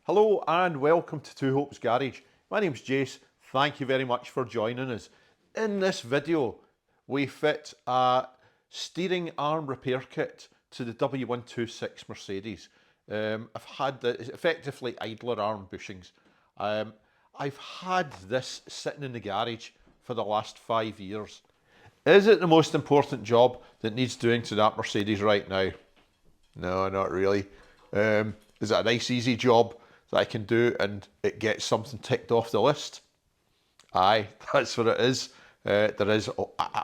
Hello and welcome to Two Hopes Garage. My name's Jace. Thank you very much for joining us. In this video, we fit a steering arm repair kit to the W126 Mercedes. I've had it's effectively idler arm bushings. I've had this sitting in the garage for the last 5 years. Is it the most important job that needs doing to that Mercedes right now? No, not really. Is it a nice easy job that I can do and it gets something ticked off the list? Aye, that's what it is. There is,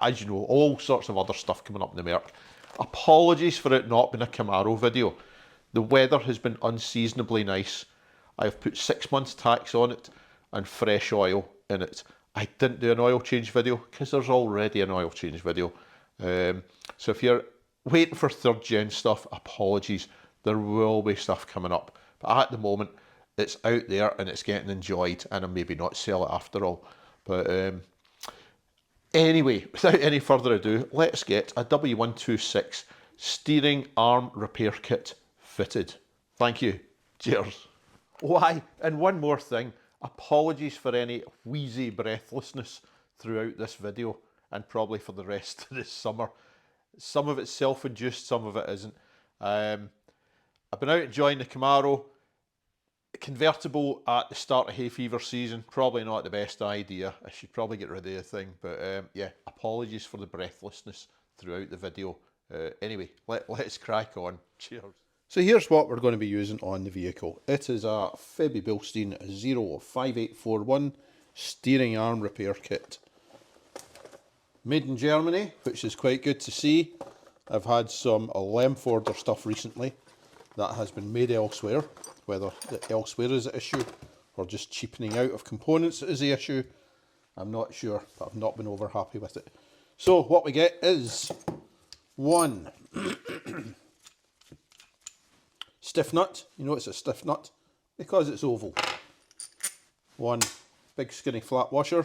as you know, all sorts of other stuff coming up in the Merc. Apologies for it not being a Camaro video. The weather has been unseasonably nice. I've put 6 months tax on it and fresh oil in it. I didn't do an oil change video because there's already an oil change video. So if you're waiting for third gen stuff, apologies. There will be stuff coming up. But at the moment, it's out there and it's getting enjoyed, and I'll maybe not sell it after all. But anyway, without any further ado, let's get a W126 steering arm repair kit fitted. Thank you. Cheers. Why, and one more thing, apologies for any wheezy breathlessness throughout this video and probably for the rest of this summer. Some of it's self-induced, some of it isn't. I've been out enjoying the Camaro. Convertible at the start of hay fever season, probably not the best idea. I should probably get rid of the thing, but yeah, apologies for the breathlessness throughout the video. Anyway, let's crack on. Cheers. So here's what we're going to be using on the vehicle. It is a Febby Bilstein 05841 steering arm repair kit. Made in Germany, which is quite good to see. I've had some Lemforder stuff recently that has been made elsewhere. Whether the elsewhere is the issue or just cheapening out of components is the issue, I'm not sure, but I've not been over happy with it. So what we get is one stiff nut. You know it's a stiff nut because it's oval. One big skinny flat washer.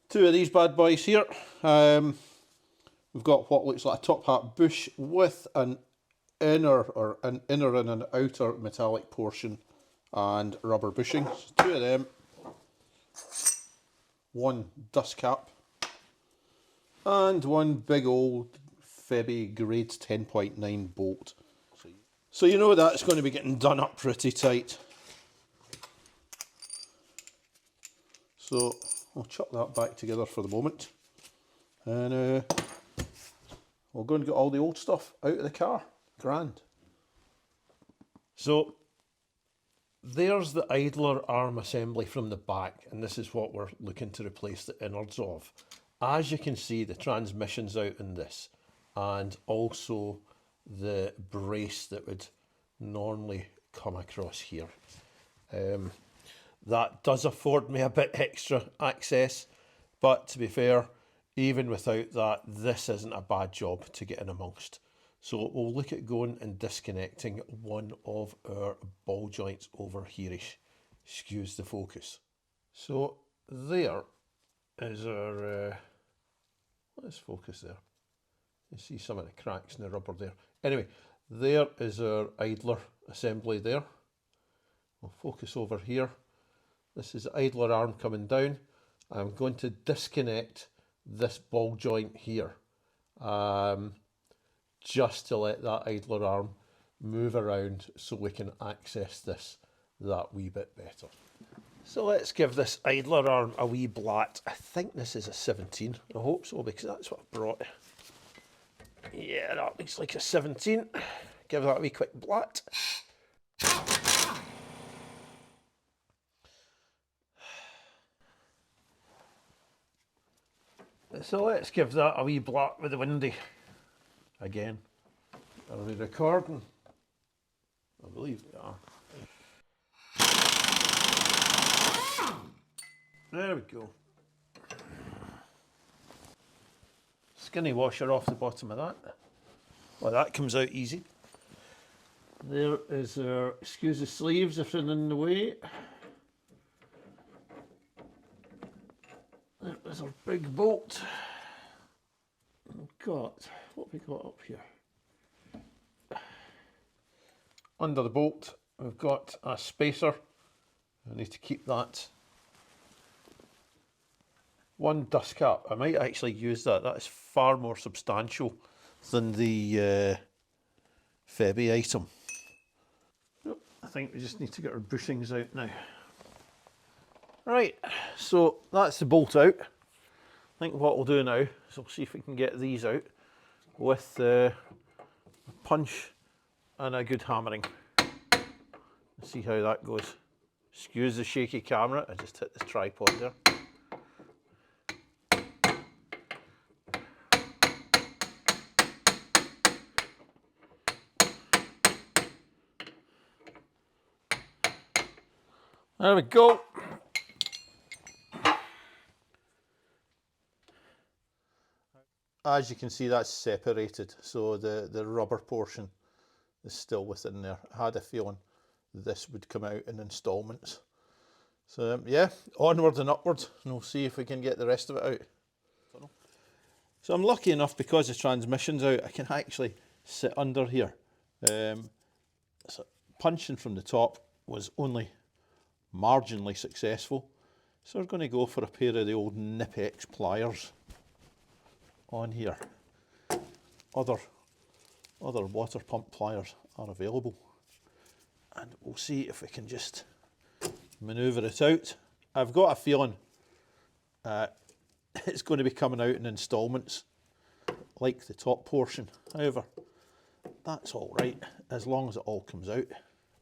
Two of these bad boys here. We've got what looks like a top hat bush with an inner and an outer metallic portion and rubber bushings. Two of them. One dust cap. And one big old Febby grade 10.9 bolt. So you know that's going to be getting done up pretty tight. So I'll chuck that back together for the moment. And we'll go and get all the old stuff out of the car. Grand. So there's the idler arm assembly from the back, and this is what we're looking to replace the innards of. As you can see, the transmission's out in this, and also the brace that would normally come across here. That does afford me a bit extra access, but to be fair, even without that, this isn't a bad job to get in amongst. So we'll look at going and disconnecting one of our ball joints over here-ish. Excuse the focus. So there is our, let's focus there. You see some of the cracks in the rubber there. Anyway, there is our idler assembly there. We'll focus over here. This is the idler arm coming down. I'm going to disconnect this ball joint here. Just to let that idler arm move around so we can access this that wee bit better. So let's give this idler arm a wee blat. I think this is a 17, I hope so, because that's what I brought. Yeah, that looks like a 17. Give that a wee quick blat. So let's give that a wee blat with the windy. Again, are we recording? I believe we are. There we go. Skinny washer off the bottom of that. Well, that comes out easy. There is our, excuse the sleeves if they're in the way. There is our big bolt. We've got, what have we got up here? Under the bolt we've got a spacer. I need to keep that. One dust cap. I might actually use that. That is far more substantial than the Febby item. I think we just need to get our bushings out now. Right, so that's the bolt out. I think what we'll do now is we'll see if we can get these out with a punch and a good hammering. Let's see how that goes. Excuse the shaky camera, I just hit the tripod there. There we go. As you can see, that's separated, so the rubber portion is still within there. I had a feeling this would come out in installments. So yeah, onward and upward, and we'll see if we can get the rest of it out. So I'm lucky enough, because the transmission's out, I can actually sit under here. So punching from the top was only marginally successful, so we're going to go for a pair of the old Nipex pliers on here. Other water pump pliers are available, and we'll see if we can just manoeuvre it out. I've got a feeling it's going to be coming out in installments like the top portion. However, that's all right as long as it all comes out.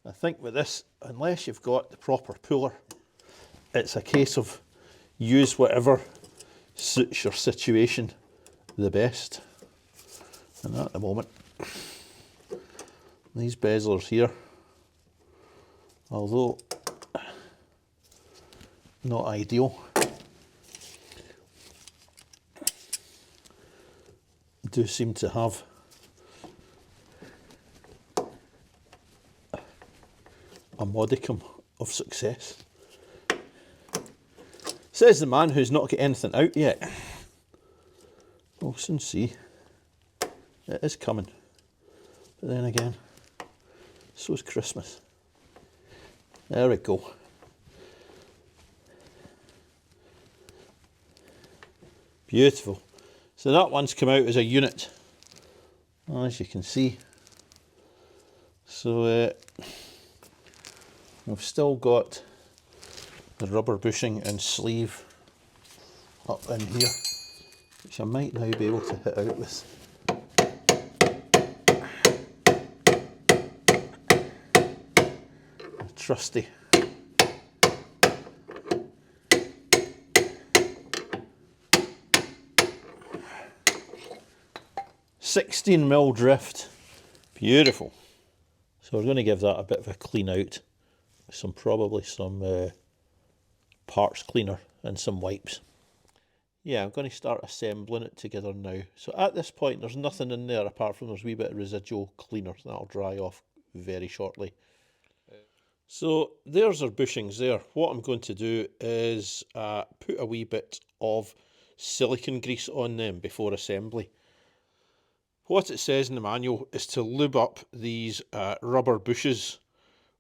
I think with this, unless you've got the proper puller, it's a case of use whatever suits your situation the best. And at the moment, these bezelers here, although not ideal, do seem to have a modicum of success. Says the man who's not got anything out yet. We'll soon see. It is coming. But then again, so's Christmas. There we go. Beautiful. So that one's come out as a unit, as you can see. So we've still got the rubber bushing and sleeve up in here, which I might now be able to hit out with. A trusty $16mm drift. Beautiful. So we're going to give that a bit of a clean out with probably some parts cleaner and some wipes. Yeah, I'm going to start assembling it together now. So at this point there's nothing in there apart from there's a wee bit of residual cleaner that'll dry off very shortly. So there's our bushings there. What I'm going to do is put a wee bit of silicone grease on them before assembly. What it says in the manual is to lube up these rubber bushes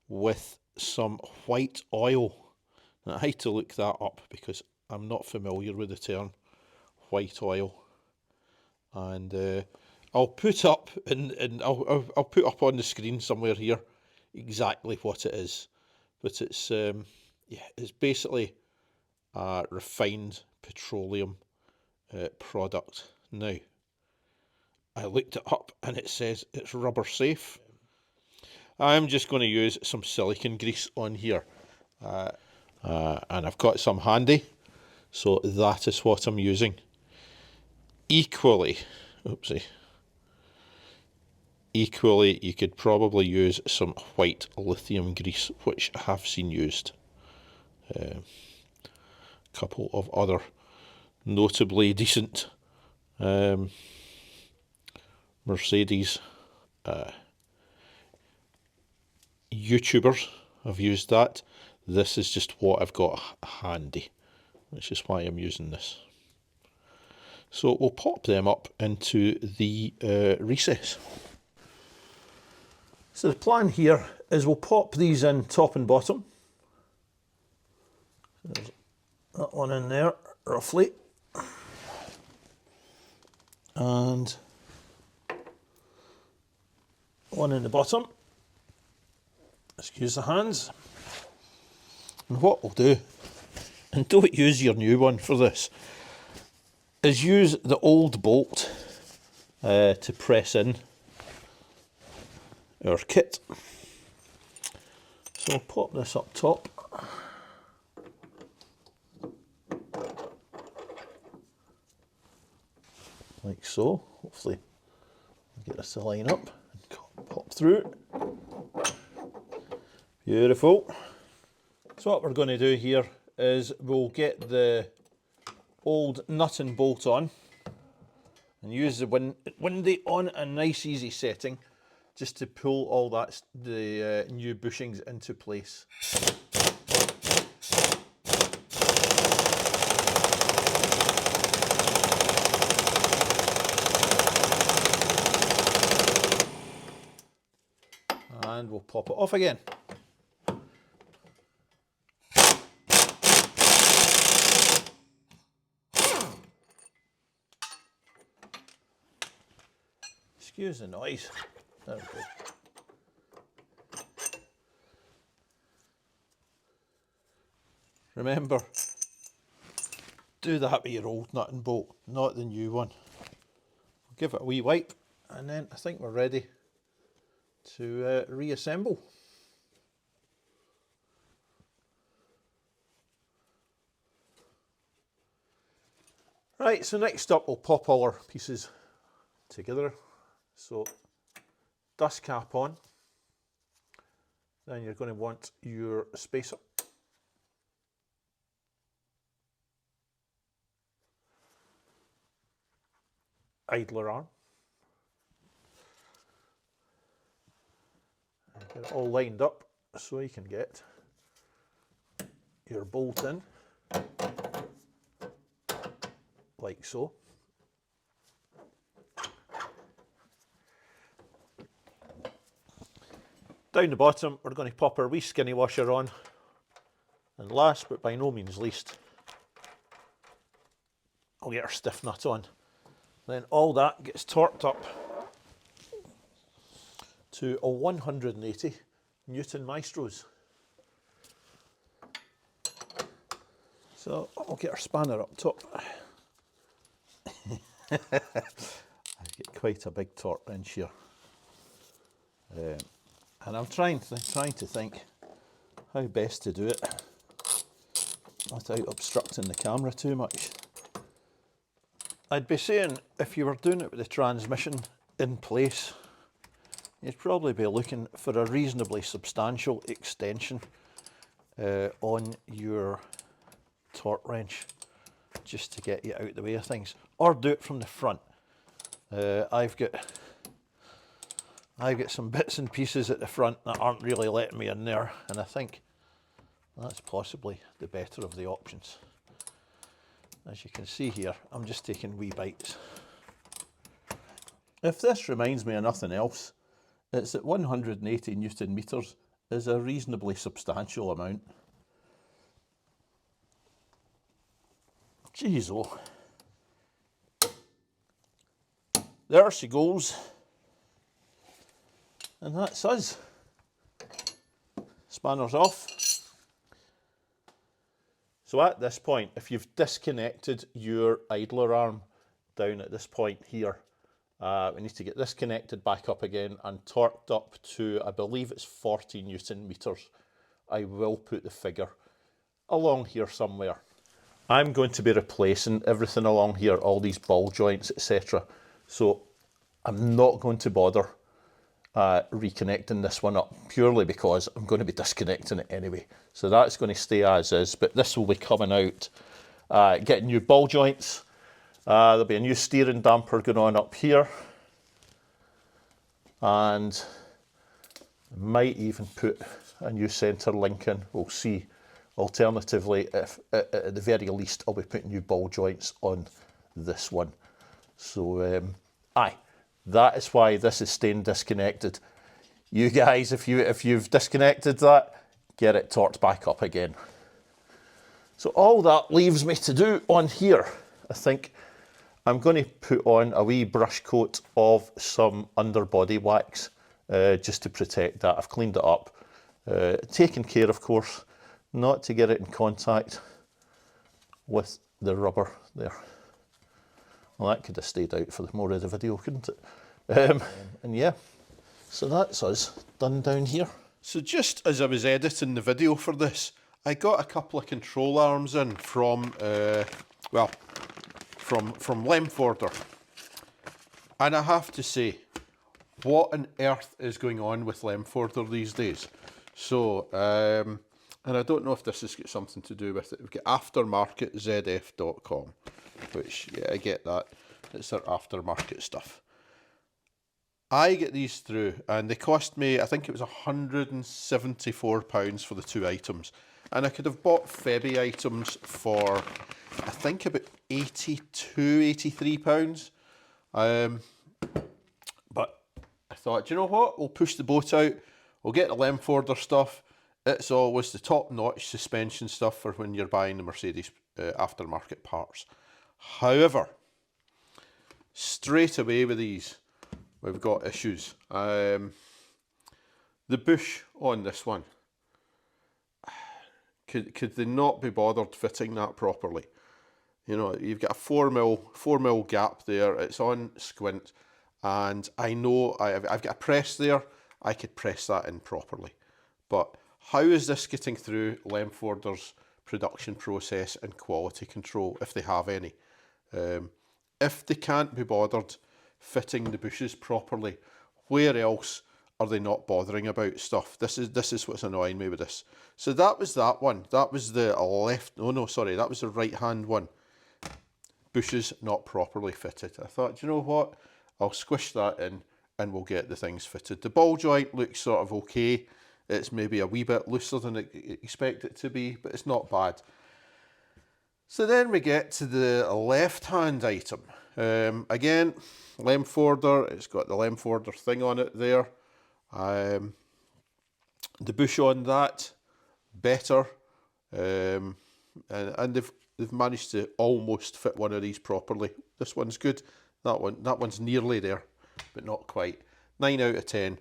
with some white oil. Now, I had to look that up because I'm not familiar with the term white oil. And I'll put up I'll put up on the screen somewhere here exactly what it is. But it's yeah, it's basically a refined petroleum product. Now, I looked it up and it says it's rubber safe. I'm just going to use some silicone grease on here. And I've got some handy, so that is what I'm using. Equally, you could probably use some white lithium grease, which I have seen used. A couple of other notably decent Mercedes YouTubers have used that. This is just what I've got handy, which is why I'm using this. So we'll pop them up into the recess. So the plan here is we'll pop these in top and bottom. There's that one in there, roughly. And one in the bottom. Excuse the hands. And what we'll do, and don't use your new one for this, is use the old bolt to press in our kit. So I'll pop this up top. Like so. Hopefully I'll get this to line up and pop through. Beautiful. So what we're going to do here is we'll get the old nut and bolt on and use the windy on a nice easy setting just to pull all that the new bushings into place. And we'll pop it off again. Excuse the noise. There we go. Remember, do that with your old nut and bolt, not the new one. Give it a wee wipe, and then I think we're ready to reassemble. Right, so next up we'll pop all our pieces together. So dust cap on, then you're going to want your spacer. Idler arm. And get it all lined up so you can get your bolt in, like so. Down the bottom, we're going to pop our wee skinny washer on. And last, but by no means least, I'll get our stiff nut on. Then all that gets torqued up to a 180 Newton maestros. So I'll get our spanner up top. I get quite a big torque wrench here. And I'm trying to think how best to do it without obstructing the camera too much. I'd be saying if you were doing it with the transmission in place, you'd probably be looking for a reasonably substantial extension on your torque wrench just to get you out the way of things, or do it from the front. I've got some bits and pieces at the front that aren't really letting me in there, and I think that's possibly the better of the options. As you can see here, I'm just taking wee bites. If this reminds me of nothing else, it's that 180 Newton meters is a reasonably substantial amount. Jeez, oh. There she goes. And that's us. Spanner's off. So at this point, if you've disconnected your idler arm down at this point here, we need to get this connected back up again and torqued up to, I believe it's 40 Newton meters. I will put the figure along here somewhere. I'm going to be replacing everything along here, all these ball joints, etc. So I'm not going to bother reconnecting this one up, purely because I'm going to be disconnecting it anyway. So that's going to stay as is, but this will be coming out, getting new ball joints. There'll be a new steering damper going on up here, and might even put a new centre link in, we'll see. Alternatively, if at the very least, I'll be putting new ball joints on this one. So aye, that is why this is staying disconnected. You guys, if you've disconnected that, get it torqued back up again. So all that leaves me to do on here, I think I'm going to put on a wee brush coat of some underbody wax just to protect that. I've cleaned it up, taken care, of course, not to get it in contact with the rubber there. Well, that could have stayed out for more of the video, couldn't it? And yeah, so that's us done down here. So just as I was editing the video for this, I got a couple of control arms in from Lemforder. And I have to say, what on earth is going on with Lemforder these days? So, and I don't know if this has got something to do with it. We've got aftermarketzf.com, which, yeah, I get that. It's their aftermarket stuff. I get these through, and they cost me, I think it was £174 for the 2 items. And I could have bought Febby items for, I think, about £83. But I thought, you know what? We'll push the boat out. We'll get the Lemforder stuff. It's always the top-notch suspension stuff for when you're buying the Mercedes aftermarket parts. However, straight away with these, we've got issues. The bush on this one, could they not be bothered fitting that properly? You know, you've got a 4mm gap there. It's on squint, and I know I've got a press there. I could press that in properly, but how is this getting through Lemforder's production process and quality control, if they have any? If they can't be bothered fitting the bushes properly, where else are they not bothering about stuff? This is what's annoying me with this. So that was that one. That was the left. Oh no, sorry, that was the right hand one. Bushes not properly fitted. I thought, you know what? I'll squish that in and we'll get the things fitted. The ball joint looks sort of okay. It's maybe a wee bit looser than I expect it to be, but it's not bad. So then we get to the left-hand item. Again, Lemforder, it's got the Lemforder thing on it there. The bush on that, better. And they've managed to almost fit one of these properly. This one's good. That one's nearly there, but not quite. 9 out of 10.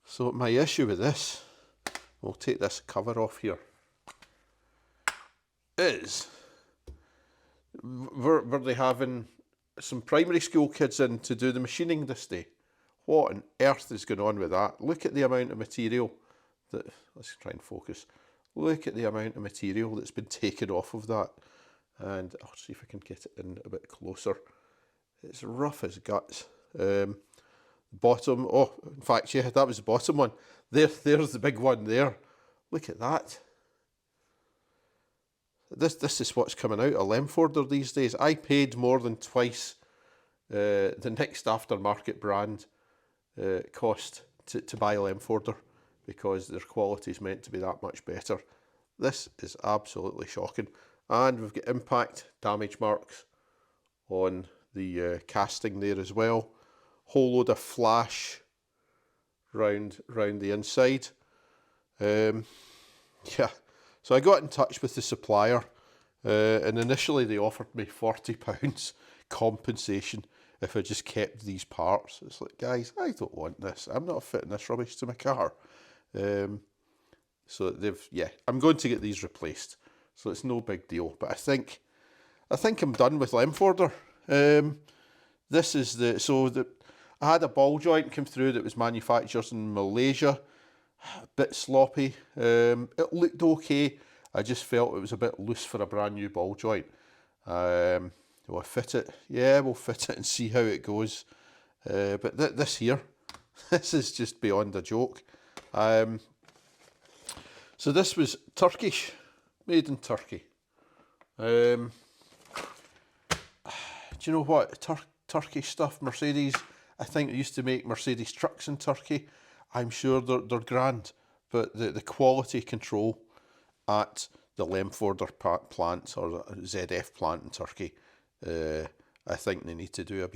So my issue with this, we'll take this cover off here, is were they having some primary school kids in to do the machining this day? What on earth is going on with that? Look at the amount of material that, let's try and focus. Look at the amount of material that's been taken off of that. And I'll see if I can get it in a bit closer. It's rough as guts. Bottom, oh, in fact, yeah, that was the bottom one. There's the big one there. Look at that. This is what's coming out of Lemforder these days. I paid more than twice the next aftermarket brand cost to buy Lemforder, because their quality is meant to be that much better. This is absolutely shocking. And we've got impact damage marks on the casting there as well. Whole load of flash round the inside. Yeah, so I got in touch with the supplier, and initially they offered me £40 compensation if I just kept these parts. It's like, guys, I don't want this. I'm not fitting this rubbish to my car. So I'm going to get these replaced. So it's no big deal. But I think I'm done with Lemforder. This is I had a ball joint come through that was manufactured in Malaysia. A bit sloppy. It looked okay. I just felt it was a bit loose for a brand new ball joint. Will I fit it? Yeah, we'll fit it and see how it goes. But this here, this is just beyond a joke. So this was Turkish, made in Turkey. Do you know what? Turkish stuff, Mercedes, I think they used to make Mercedes trucks in Turkey. I'm sure they're grand, but the quality control at the Lemforder plant or the ZF plant in Turkey, I think they need to do a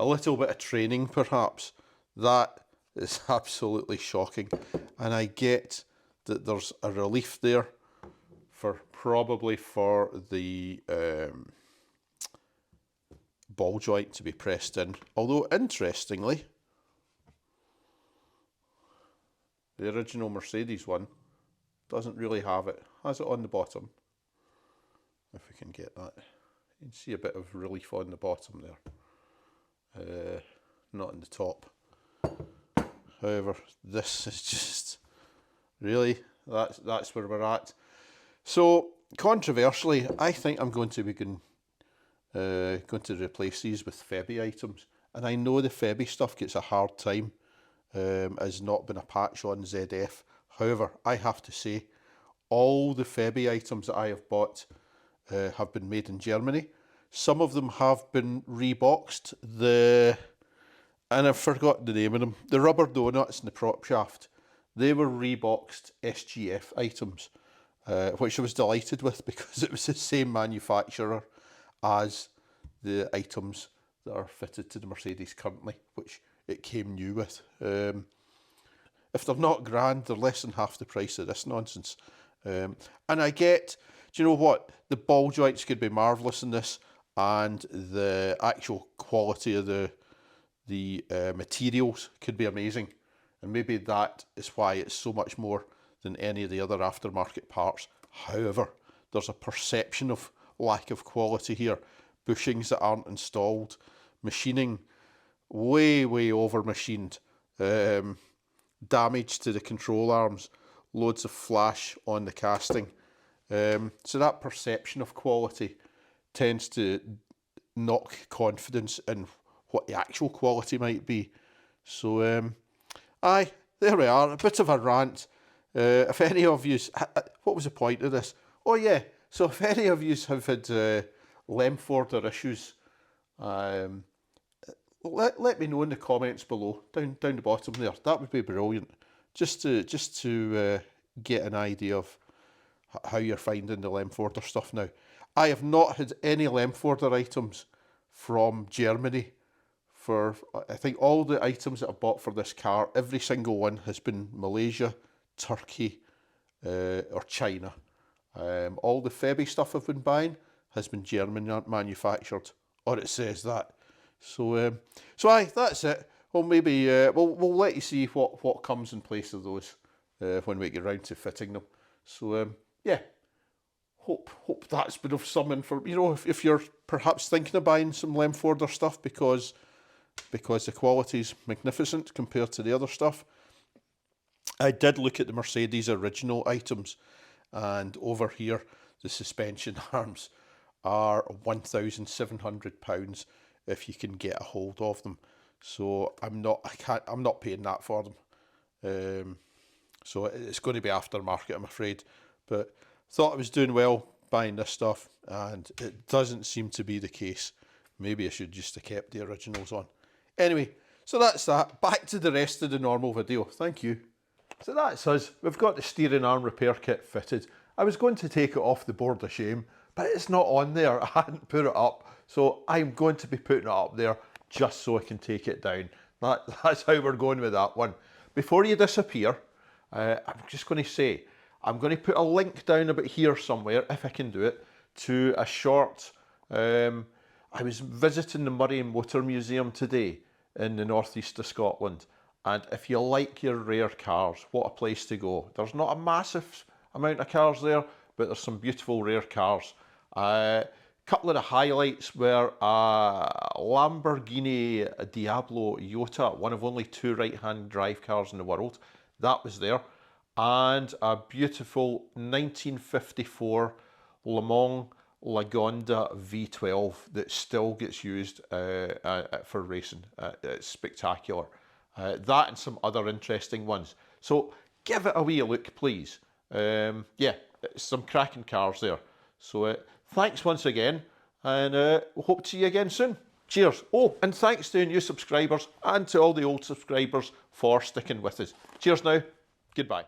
little bit of training perhaps. That is absolutely shocking. And I get that there's a relief there probably for the ball joint to be pressed in. Although, interestingly, the original Mercedes one doesn't really have it. Has it on the bottom. If we can get that. You can see a bit of relief on the bottom there. Not on the top. However, this is just really, that's where we're at. So, controversially, I think I'm going to be going to replace these with Febby items. And I know the Febby stuff gets a hard time, has not been a patch on ZF. However, I have to say, all the Febby items that I have bought have been made in Germany. Some of them have been reboxed. And I've forgotten the name of them. The rubber donuts and the prop shaft, they were reboxed SGF items, which I was delighted with because it was the same manufacturer as the items that are fitted to the Mercedes currently, which it came new with. If they're not grand, they're less than half the price of this nonsense. And I get, do you know what? The ball joints could be marvellous in this, and the actual quality of the materials could be amazing. And maybe that is why it's so much more than any of the other aftermarket parts. However, there's a perception of lack of quality here. Bushings that aren't installed, machining way over machined, damage to the control arms, loads of flash on the casting. So that perception of quality tends to knock confidence in what the actual quality might be. So, aye, there we are, a bit of a rant. If any of you, what was the point of this? Oh yeah, so if any of you have had Lemforder issues, let me know in the comments below, down the bottom there. That would be brilliant, just to get an idea of how you're finding the Lemforder stuff now. I have not had any Lemforder items from Germany. For, I think, all the items that I bought for this car, every single one has been Malaysia, Turkey, or China. All the Febby stuff I've been buying has been German manufactured, or it says that. So aye, that's it. Well, maybe we'll let you see what comes in place of those when we get round to fitting them. So yeah, hope that's been of some info. You know, if you're perhaps thinking of buying some Lemforder stuff because the quality's magnificent compared to the other stuff. I did look at the Mercedes original items, and over here the suspension arms are £1,700 if you can get a hold of them. So I'm not paying that for them. So it's going to be aftermarket, I'm afraid. But thought I was doing well buying this stuff, and it doesn't seem to be the case. Maybe I should just have kept the originals on. Anyway, so that's that. Back to the rest of the normal video. Thank you. So that's us. We've got the steering arm repair kit fitted. I was going to take it off the board of shame, but it's not on there. I hadn't put it up. So I'm going to be putting it up there just so I can take it down. That's how we're going with that one. Before you disappear, I'm just going to say, I'm going to put a link down about here somewhere, if I can do it, to a short... I was visiting the Moray Motor Museum today in the northeast of Scotland, and if you like your rare cars, what a place to go. There's not a massive amount of cars there, but there's some beautiful rare cars. A couple of the highlights were a Lamborghini Diablo Iota, one of only 2 right-hand drive cars in the world. That was there. And a beautiful 1954 Le Mans Lagonda V12 that still gets used for racing. It's spectacular. That and some other interesting ones. So give it a wee look, please. Yeah, some cracking cars there. So thanks once again, and hope to see you again soon. Cheers. Oh, and thanks to new subscribers and to all the old subscribers for sticking with us. Cheers now. Goodbye.